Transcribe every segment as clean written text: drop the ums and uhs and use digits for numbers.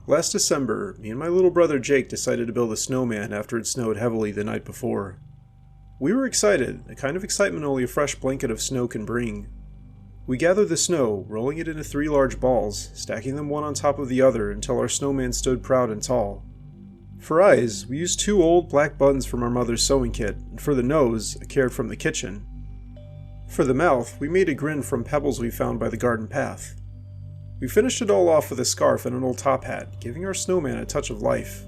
Last December, me and my little brother Jake decided to build a snowman after it snowed heavily the night before. We were excited, the kind of excitement only a fresh blanket of snow can bring. We gathered the snow, rolling it into 3 large balls, stacking them one on top of the other until our snowman stood proud and tall. For eyes, we used 2 old black buttons from our mother's sewing kit, and for the nose, a carrot from the kitchen. For the mouth, we made a grin from pebbles we found by the garden path. We finished it all off with a scarf and an old top hat, giving our snowman a touch of life.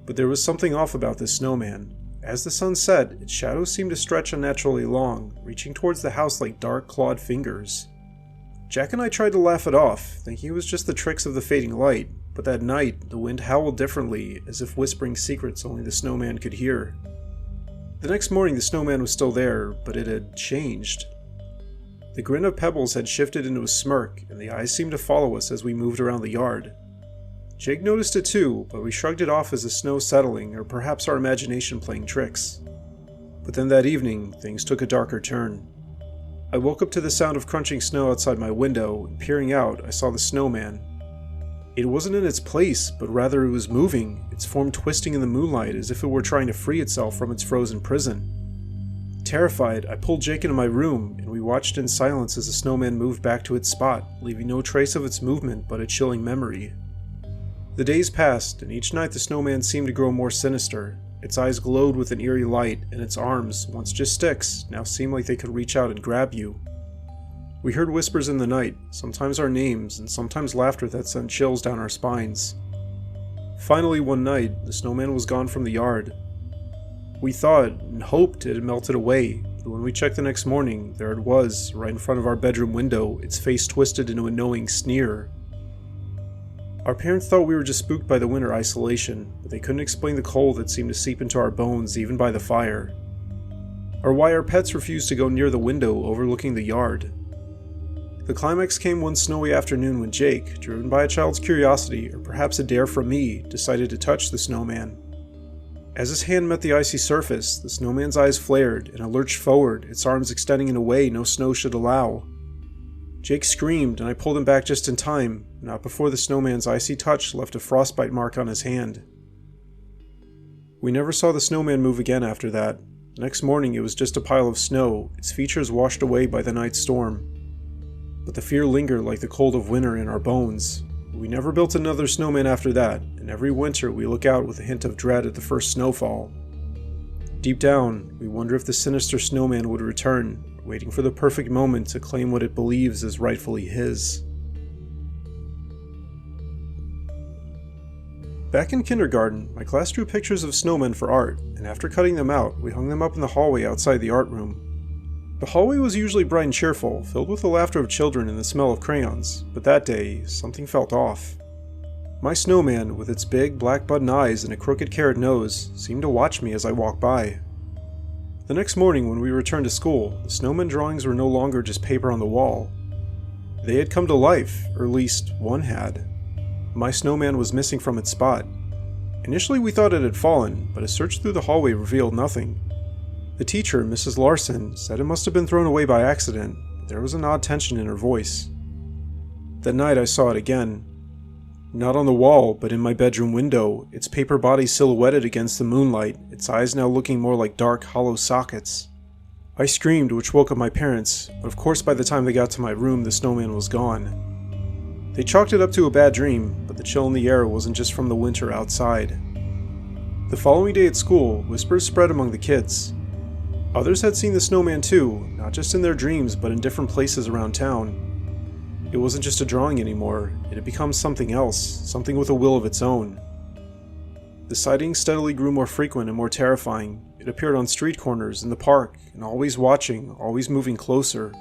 But there was something off about this snowman. As the sun set, its shadows seemed to stretch unnaturally long, reaching towards the house like dark, clawed fingers. Jack and I tried to laugh it off, thinking it was just the tricks of the fading light, but that night, the wind howled differently, as if whispering secrets only the snowman could hear. The next morning the snowman was still there, but it had changed. The grin of pebbles had shifted into a smirk, and the eyes seemed to follow us as we moved around the yard. Jake noticed it too, but we shrugged it off as the snow settling, or perhaps our imagination playing tricks. But then that evening, things took a darker turn. I woke up to the sound of crunching snow outside my window, and peering out, I saw the snowman. It wasn't in its place, but rather it was moving, its form twisting in the moonlight as if it were trying to free itself from its frozen prison. Terrified, I pulled Jake into my room, and we watched in silence as the snowman moved back to its spot, leaving no trace of its movement but a chilling memory. The days passed, and each night the snowman seemed to grow more sinister. Its eyes glowed with an eerie light, and its arms, once just sticks, now seemed like they could reach out and grab you. We heard whispers in the night, sometimes our names, and sometimes laughter that sent chills down our spines. Finally, one night, the snowman was gone from the yard. We thought and hoped it had melted away, but when we checked the next morning, there it was, right in front of our bedroom window, its face twisted into a knowing sneer. Our parents thought we were just spooked by the winter isolation, but they couldn't explain the cold that seemed to seep into our bones even by the fire. Or why our pets refused to go near the window overlooking the yard. The climax came one snowy afternoon when Jake, driven by a child's curiosity or perhaps a dare from me, decided to touch the snowman. As his hand met the icy surface, the snowman's eyes flared and it lurched forward, its arms extending in a way no snow should allow. Jake screamed and I pulled him back just in time, not before the snowman's icy touch left a frostbite mark on his hand. We never saw the snowman move again after that. The next morning it was just a pile of snow, its features washed away by the night's storm. But the fear lingered like the cold of winter in our bones. We never built another snowman after that, and every winter we look out with a hint of dread at the first snowfall. Deep down, we wonder if the sinister snowman would return, waiting for the perfect moment to claim what it believes is rightfully his. Back in kindergarten, my class drew pictures of snowmen for art, and after cutting them out, we hung them up in the hallway outside the art room. The hallway was usually bright and cheerful, filled with the laughter of children and the smell of crayons, but that day, something felt off. My snowman, with its big, black button eyes and a crooked carrot nose, seemed to watch me as I walked by. The next morning when we returned to school, the snowman drawings were no longer just paper on the wall. They had come to life, or at least one had. My snowman was missing from its spot. Initially we thought it had fallen, but a search through the hallway revealed nothing. The teacher, Mrs. Larson, said it must have been thrown away by accident, but there was an odd tension in her voice. That night I saw it again. Not on the wall, but in my bedroom window, its paper body silhouetted against the moonlight, its eyes now looking more like dark, hollow sockets. I screamed, which woke up my parents, but of course by the time they got to my room the snowman was gone. They chalked it up to a bad dream, but the chill in the air wasn't just from the winter outside. The following day at school, whispers spread among the kids. Others had seen the snowman too, not just in their dreams but in different places around town. It wasn't just a drawing anymore, it had become something else, something with a will of its own. The sightings steadily grew more frequent and more terrifying. It appeared on street corners, in the park, and always watching, always moving closer.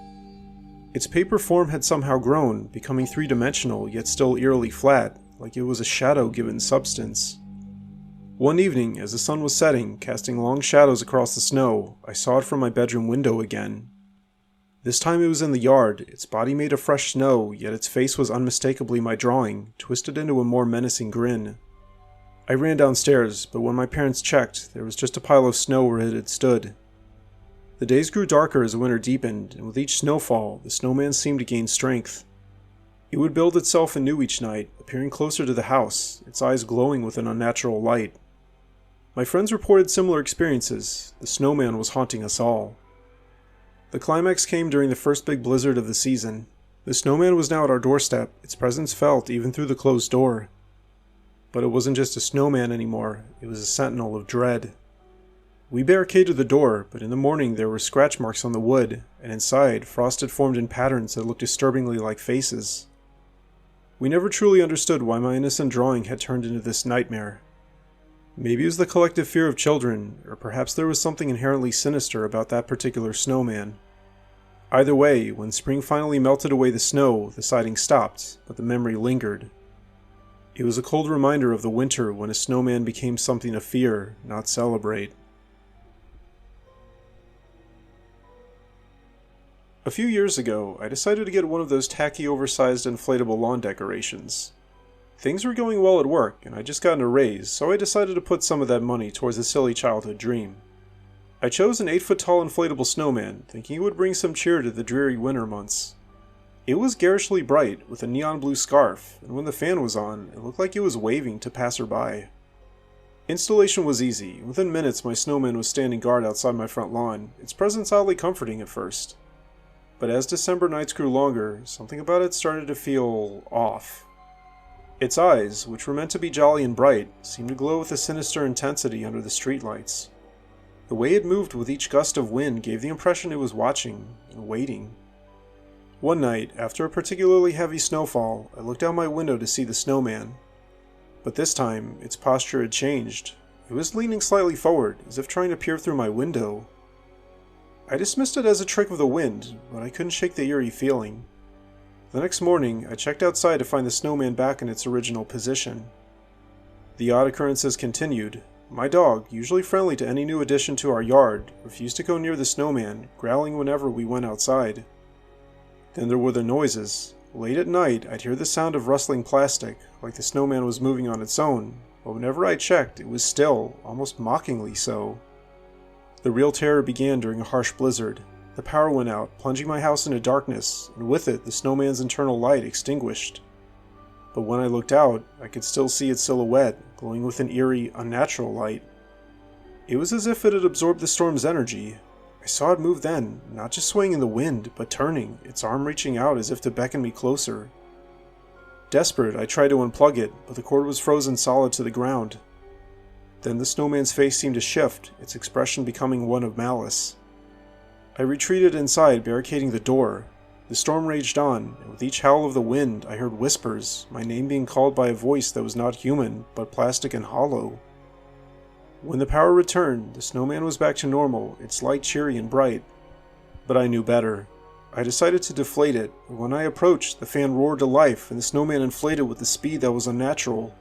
Its paper form had somehow grown, becoming three-dimensional yet still eerily flat, like it was a shadow given substance. One evening, as the sun was setting, casting long shadows across the snow, I saw it from my bedroom window again. This time it was in the yard, its body made of fresh snow, yet its face was unmistakably my drawing, twisted into a more menacing grin. I ran downstairs, but when my parents checked, there was just a pile of snow where it had stood. The days grew darker as the winter deepened, and with each snowfall, the snowman seemed to gain strength. It would build itself anew each night, appearing closer to the house, its eyes glowing with an unnatural light. My friends reported similar experiences. The snowman was haunting us all. The climax came during the first big blizzard of the season. The snowman was now at our doorstep, its presence felt even through the closed door. But it wasn't just a snowman anymore, it was a sentinel of dread. We barricaded the door, but in the morning there were scratch marks on the wood, and inside, frost had formed in patterns that looked disturbingly like faces. We never truly understood why my innocent drawing had turned into this nightmare. Maybe it was the collective fear of children, or perhaps there was something inherently sinister about that particular snowman. Either way, when spring finally melted away the snow, the sighting stopped, but the memory lingered. It was a cold reminder of the winter when a snowman became something to fear, not celebrate. A few years ago, I decided to get one of those tacky oversized inflatable lawn decorations. Things were going well at work, and I'd just gotten a raise, so I decided to put some of that money towards a silly childhood dream. I chose an 8-foot-tall inflatable snowman, thinking it would bring some cheer to the dreary winter months. It was garishly bright, with a neon blue scarf, and when the fan was on, it looked like it was waving to passerby. Installation was easy, and within minutes my snowman was standing guard outside my front lawn, its presence oddly comforting at first. But as December nights grew longer, something about it started to feel off. Its eyes, which were meant to be jolly and bright, seemed to glow with a sinister intensity under the streetlights. The way it moved with each gust of wind gave the impression it was watching and waiting. One night, after a particularly heavy snowfall, I looked out my window to see the snowman. But this time, its posture had changed. It was leaning slightly forward, as if trying to peer through my window. I dismissed it as a trick of the wind, but I couldn't shake the eerie feeling. The next morning, I checked outside to find the snowman back in its original position. The odd occurrences continued. My dog, usually friendly to any new addition to our yard, refused to go near the snowman, growling whenever we went outside. Then there were the noises. Late at night, I'd hear the sound of rustling plastic, like the snowman was moving on its own, but whenever I checked, it was still, almost mockingly so. The real terror began during a harsh blizzard. The power went out, plunging my house into darkness, and with it, the snowman's internal light extinguished. But when I looked out, I could still see its silhouette, glowing with an eerie, unnatural light. It was as if it had absorbed the storm's energy. I saw it move then, not just swaying in the wind, but turning, its arm reaching out as if to beckon me closer. Desperate, I tried to unplug it, but the cord was frozen solid to the ground. Then the snowman's face seemed to shift, its expression becoming one of malice. I retreated inside, barricading the door. The storm raged on, and with each howl of the wind, I heard whispers, my name being called by a voice that was not human, but plastic and hollow. When the power returned, the snowman was back to normal, its light cheery and bright. But I knew better. I decided to deflate it, and when I approached, the fan roared to life, and the snowman inflated with a speed that was unnatural.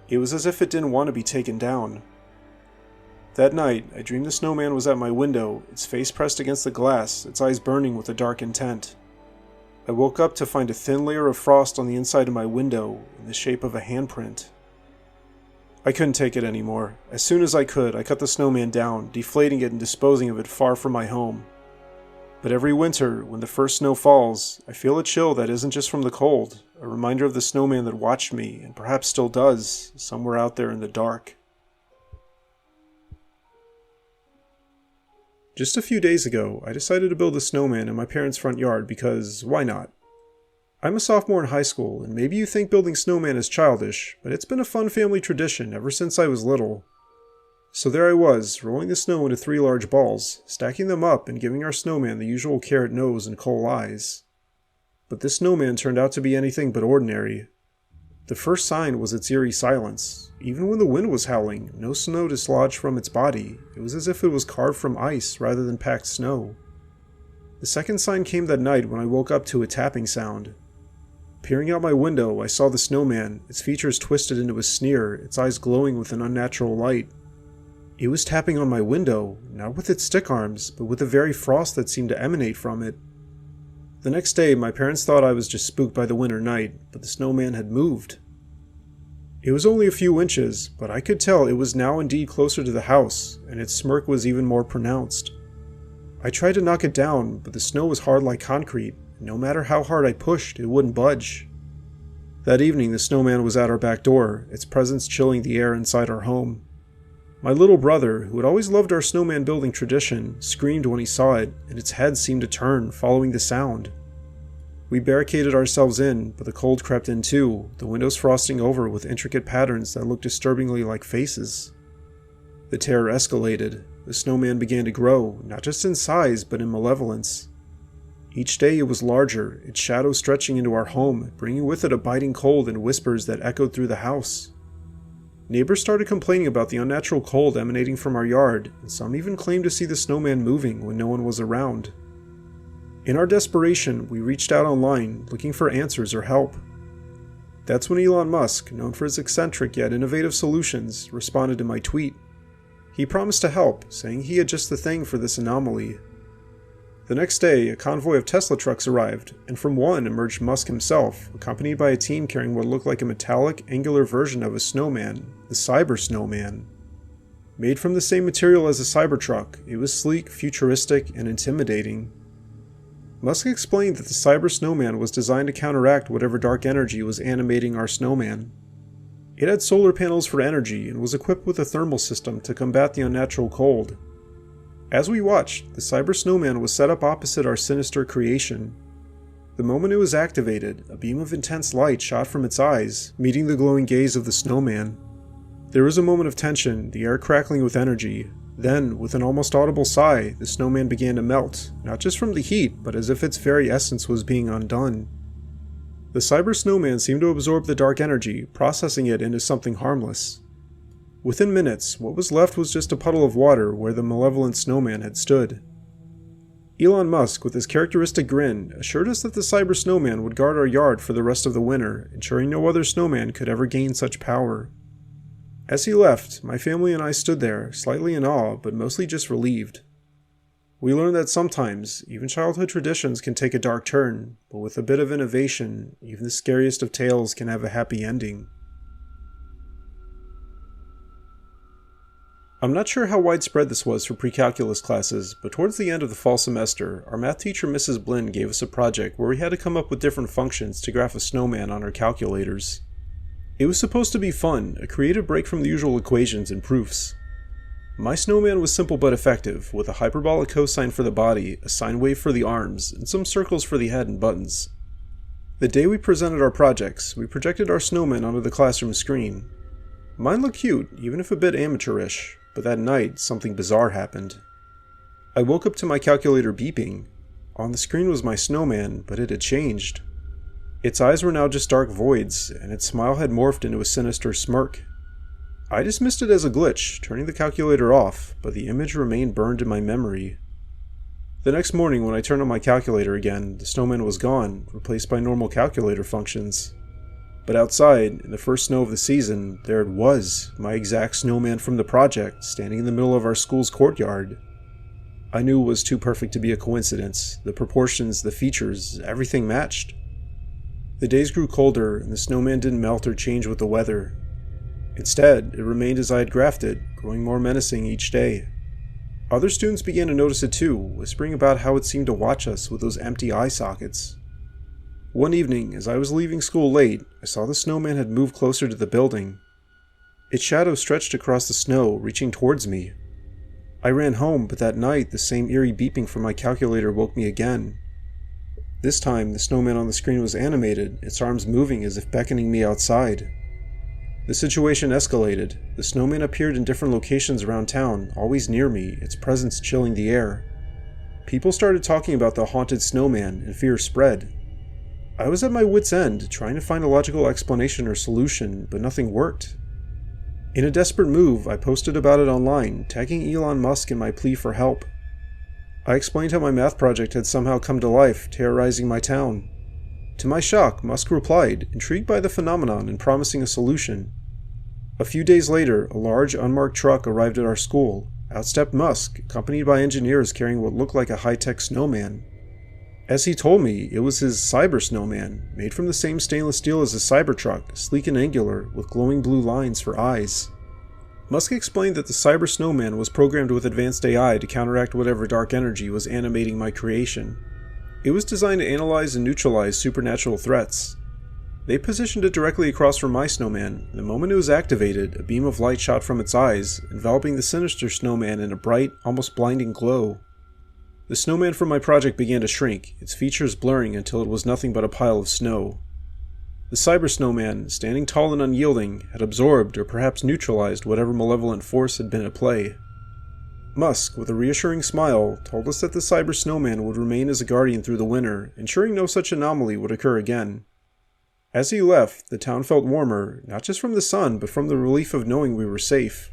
It was as if it didn't want to be taken down. That night, I dreamed the snowman was at my window, its face pressed against the glass, its eyes burning with a dark intent. I woke up to find a thin layer of frost on the inside of my window, in the shape of a handprint. I couldn't take it anymore. As soon as I could, I cut the snowman down, deflating it and disposing of it far from my home. But every winter, when the first snow falls, I feel a chill that isn't just from the cold, a reminder of the snowman that watched me, and perhaps still does, somewhere out there in the dark. Just a few days ago, I decided to build a snowman in my parents' front yard because, why not? I'm a sophomore in high school, and maybe you think building snowman is childish, but it's been a fun family tradition ever since I was little. So there I was, rolling the snow into 3 large balls, stacking them up and giving our snowman the usual carrot nose and coal eyes. But this snowman turned out to be anything but ordinary. The first sign was its eerie silence. Even when the wind was howling, no snow dislodged from its body. It was as if it was carved from ice rather than packed snow. The second sign came that night when I woke up to a tapping sound. Peering out my window, I saw the snowman, its features twisted into a sneer, its eyes glowing with an unnatural light. It was tapping on my window, not with its stick arms, but with the very frost that seemed to emanate from it. The next day, my parents thought I was just spooked by the winter night, but the snowman had moved. It was only a few inches, but I could tell it was now indeed closer to the house, and its smirk was even more pronounced. I tried to knock it down, but the snow was hard like concrete, and no matter how hard I pushed, it wouldn't budge. That evening, the snowman was at our back door, its presence chilling the air inside our home. My little brother, who had always loved our snowman building tradition, screamed when he saw it, and its head seemed to turn, following the sound. We barricaded ourselves in, but the cold crept in too, the windows frosting over with intricate patterns that looked disturbingly like faces. The terror escalated. The snowman began to grow, not just in size, but in malevolence. Each day it was larger, its shadow stretching into our home, bringing with it a biting cold and whispers that echoed through the house. Neighbors started complaining about the unnatural cold emanating from our yard, and some even claimed to see the snowman moving when no one was around. In our desperation, we reached out online, looking for answers or help. That's when Elon Musk, known for his eccentric yet innovative solutions, responded to my tweet. He promised to help, saying he had just the thing for this anomaly. The next day, a convoy of Tesla trucks arrived, and from one emerged Musk himself, accompanied by a team carrying what looked like a metallic, angular version of a snowman, the Cyber Snowman. Made from the same material as a Cybertruck, it was sleek, futuristic, and intimidating. Musk explained that the Cyber Snowman was designed to counteract whatever dark energy was animating our snowman. It had solar panels for energy and was equipped with a thermal system to combat the unnatural cold. As we watched, the Cyber Snowman was set up opposite our Sinister creation. The moment it was activated, a beam of intense light shot from its eyes, meeting the glowing gaze of the snowman. There was a moment of tension, the air crackling with energy. Then, with an almost audible sigh, the snowman began to melt, not just from the heat, but as if its very essence was being undone. The Cyber Snowman seemed to absorb the dark energy, processing it into something harmless. Within minutes, what was left was just a puddle of water where the malevolent snowman had stood. Elon Musk, with his characteristic grin, assured us that the Cyber Snowman would guard our yard for the rest of the winter, ensuring no other snowman could ever gain such power. As he left, my family and I stood there, slightly in awe, but mostly just relieved. We learned that sometimes, even childhood traditions can take a dark turn, but with a bit of innovation, even the scariest of tales can have a happy ending. I'm not sure how widespread this was for pre-calculus classes, but towards the end of the fall semester, our math teacher Mrs. Blinn gave us a project where we had to come up with different functions to graph a snowman on our calculators. It was supposed to be fun, a creative break from the usual equations and proofs. My snowman was simple but effective, with a hyperbolic cosine for the body, a sine wave for the arms, and some circles for the head and buttons. The day we presented our projects, we projected our snowman onto the classroom screen. Mine looked cute, even if a bit amateurish. But that night, something bizarre happened. I woke up to my calculator beeping. On the screen was my snowman, but it had changed. Its eyes were now just dark voids, and its smile had morphed into a sinister smirk. I dismissed it as a glitch, turning the calculator off, but the image remained burned in my memory. The next morning when I turned on my calculator again, the snowman was gone, replaced by normal calculator functions. But outside, in the first snow of the season, there it was, my exact snowman from the project, standing in the middle of our school's courtyard. I knew it was too perfect to be a coincidence. The proportions, the features, everything matched. The days grew colder, and the snowman didn't melt or change with the weather. Instead, it remained as I had graphed it, growing more menacing each day. Other students began to notice it too, whispering about how it seemed to watch us with those empty eye sockets. One evening, as I was leaving school late, I saw the snowman had moved closer to the building. Its shadow stretched across the snow, reaching towards me. I ran home, but that night, the same eerie beeping from my calculator woke me again. This time, the snowman on the screen was animated, its arms moving as if beckoning me outside. The situation escalated. The snowman appeared in different locations around town, always near me, its presence chilling the air. People started talking about the haunted snowman, and fear spread. I was at my wit's end, trying to find a logical explanation or solution, but nothing worked. In a desperate move, I posted about it online, tagging Elon Musk in my plea for help. I explained how my math project had somehow come to life, terrorizing my town. To my shock, Musk replied, intrigued by the phenomenon and promising a solution. A few days later, a large, unmarked truck arrived at our school. Out stepped Musk, accompanied by engineers carrying what looked like a high-tech snowman. As he told me, it was his Cyber Snowman, made from the same stainless steel as a Cybertruck, sleek and angular, with glowing blue lines for eyes. Musk explained that the Cyber Snowman was programmed with advanced AI to counteract whatever dark energy was animating my creation. It was designed to analyze and neutralize supernatural threats. They positioned it directly across from my snowman, and the moment it was activated, a beam of light shot from its eyes, enveloping the Sinister snowman in a bright, almost blinding glow. The snowman from my project began to shrink, its features blurring until it was nothing but a pile of snow. The cyber snowman, standing tall and unyielding, had absorbed or perhaps neutralized whatever malevolent force had been at play. Musk, with a reassuring smile, told us that the cyber snowman would remain as a guardian through the winter, ensuring no such anomaly would occur again. As he left, the town felt warmer, not just from the sun, but from the relief of knowing we were safe.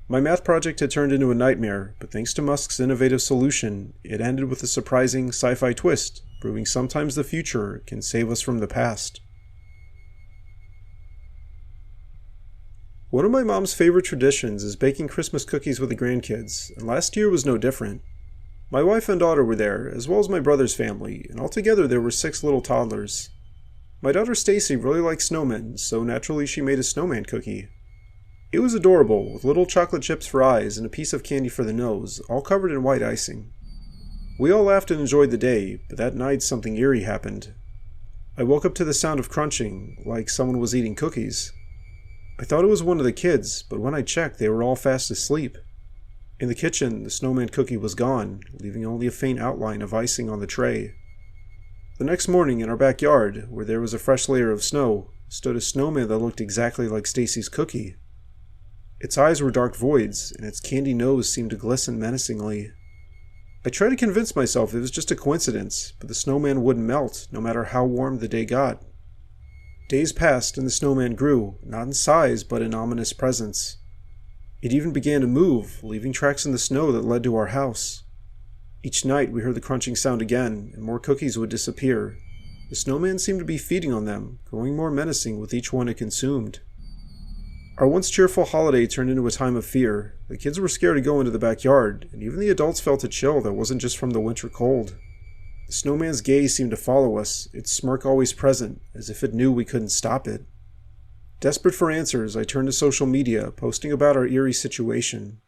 My math project had turned into a nightmare, but thanks to Musk's innovative solution, it ended with a surprising sci-fi twist, proving sometimes the future can save us from the past. One of my mom's favorite traditions is baking Christmas cookies with the grandkids, and last year was no different. My wife and daughter were there, as well as my brother's family, and altogether there were 6 little toddlers. My daughter Stacy really likes snowmen, so naturally she made a snowman cookie. It was adorable, with little chocolate chips for eyes and a piece of candy for the nose, all covered in white icing. We all laughed and enjoyed the day, but that night something eerie happened. I woke up to the sound of crunching, like someone was eating cookies. I thought it was one of the kids, but when I checked, they were all fast asleep. In the kitchen, the snowman cookie was gone, leaving only a faint outline of icing on the tray. The next morning, in our backyard, where there was a fresh layer of snow, stood a snowman that looked exactly like Stacy's cookie. Its eyes were dark voids, and its candy nose seemed to glisten menacingly. I tried to convince myself it was just a coincidence, but the snowman wouldn't melt, no matter how warm the day got. Days passed, and the snowman grew, not in size, but in ominous presence. It even began to move, leaving tracks in the snow that led to our house. Each night we heard the crunching sound again, and more cookies would disappear. The snowman seemed to be feeding on them, growing more menacing with each one it consumed. Our once cheerful holiday turned into a time of fear. The kids were scared to go into the backyard, and even the adults felt a chill that wasn't just from the winter cold. The snowman's gaze seemed to follow us, its smirk always present, as if it knew we couldn't stop it. Desperate for answers, I turned to social media, posting about our eerie situation.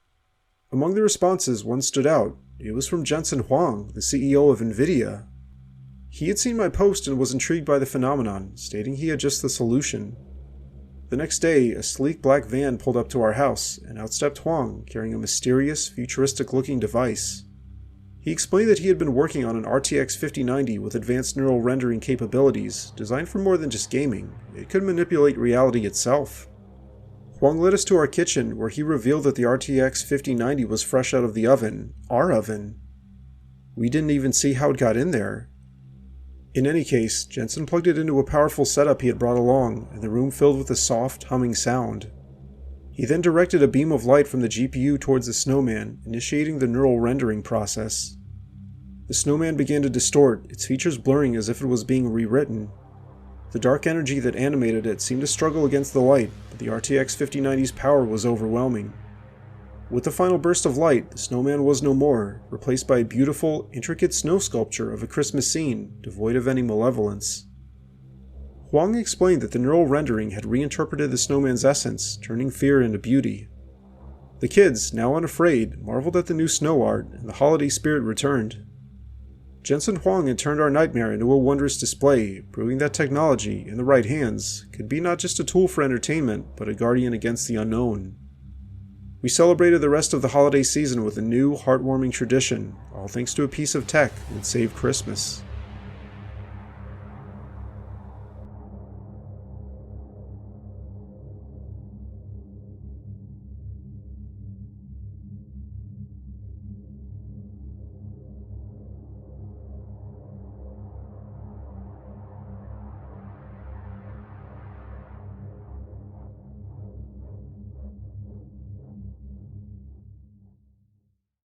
Among the responses, one stood out. It was from Jensen Huang, the CEO of NVIDIA. He had seen my post and was intrigued by the phenomenon, stating he had just the solution. The next day, a sleek black van pulled up to our house, and out stepped Huang, carrying a mysterious, futuristic-looking device. He explained that he had been working on an RTX 5090 with advanced neural rendering capabilities, designed for more than just gaming. It could manipulate reality itself. Huang led us to our kitchen, where he revealed that the RTX 5090 was fresh out of the oven, our oven. We didn't even see how it got in there. In any case, Jensen plugged it into a powerful setup he had brought along, and the room filled with a soft, humming sound. He then directed a beam of light from the GPU towards the snowman, initiating the neural rendering process. The snowman began to distort, its features blurring as if it was being rewritten. The dark energy that animated it seemed to struggle against the light, but the RTX 5090's power was overwhelming. With the final burst of light, the snowman was no more, replaced by a beautiful, intricate snow sculpture of a Christmas scene, devoid of any malevolence. Huang explained that the neural rendering had reinterpreted the snowman's essence, turning fear into beauty. The kids, now unafraid, marveled at the new snow art, and the holiday spirit returned. Jensen Huang had turned our nightmare into a wondrous display, proving that technology, in the right hands, could be not just a tool for entertainment, but a guardian against the unknown. We celebrated the rest of the holiday season with a new, heartwarming tradition, all thanks to a piece of tech that saved Christmas.